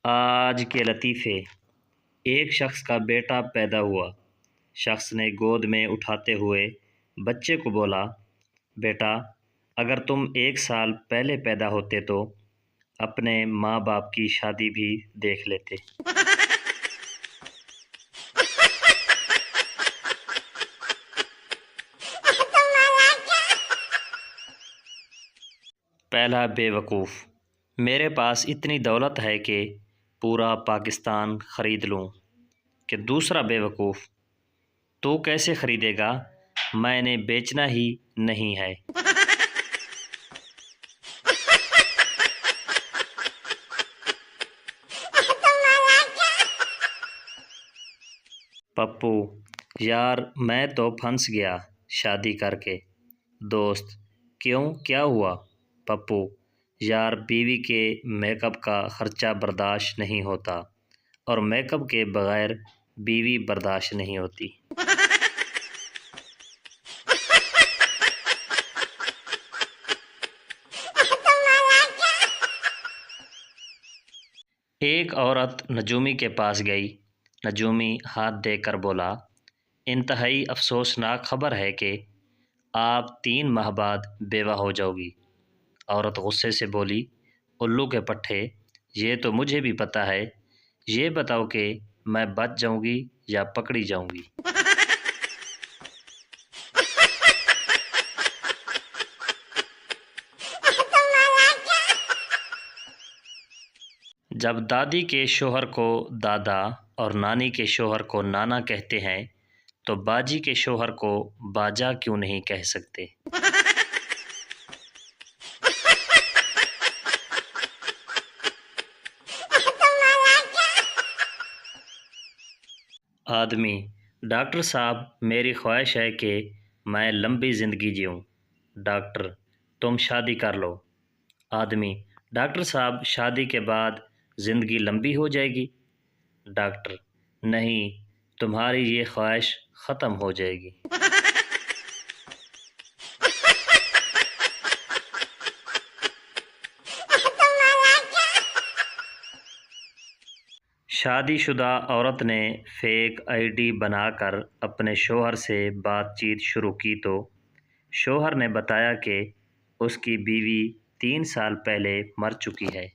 آج کے لطیفے۔ ایک شخص کا بیٹا پیدا ہوا۔ شخص نے گود میں اٹھاتے ہوئے بچے کو بولا، بیٹا اگر تم 1 سال پہلے پیدا ہوتے تو اپنے ماں باپ کی شادی بھی دیکھ لیتے۔ پہلا بے وقوف، میرے پاس اتنی دولت ہے کہ پورا پاکستان خرید لوں۔ کہ دوسرا بے وقوف، تو کیسے خریدے گا، میں نے بیچنا ہی نہیں ہے۔ پپو، یار میں تو پھنس گیا شادی کر کے۔ دوست، کیوں کیا ہوا؟ پپو، یار بیوی کے میک اپ کا خرچہ برداشت نہیں ہوتا، اور میک اپ کے بغیر بیوی برداشت نہیں ہوتی۔ ایک عورت نجومی کے پاس گئی۔ نجومی ہاتھ دے کر بولا، انتہائی افسوسناک خبر ہے کہ آپ 3 ماہ بعد بیوہ ہو جاؤ گی۔ عورت غصے سے بولی، الو کے پٹھے، یہ تو مجھے بھی پتہ ہے، یہ بتاؤ کہ میں بچ جاؤں گی یا پکڑی جاؤں گی۔ جب دادی کے شوہر کو دادا اور نانی کے شوہر کو نانا کہتے ہیں تو باجی کے شوہر کو باجا کیوں نہیں کہہ سکتے؟ آدمی، ڈاکٹر صاحب میری خواہش ہے کہ میں لمبی زندگی جیوں۔ ڈاکٹر، تم شادی کر لو۔ آدمی، ڈاکٹر صاحب شادی کے بعد زندگی لمبی ہو جائے گی؟ ڈاکٹر، نہیں، تمہاری یہ خواہش ختم ہو جائے گی۔ شادی شدہ عورت نے فیک آئی ڈی بنا کر اپنے شوہر سے بات چیت شروع کی تو شوہر نے بتایا کہ اس کی بیوی 3 سال پہلے مر چکی ہے۔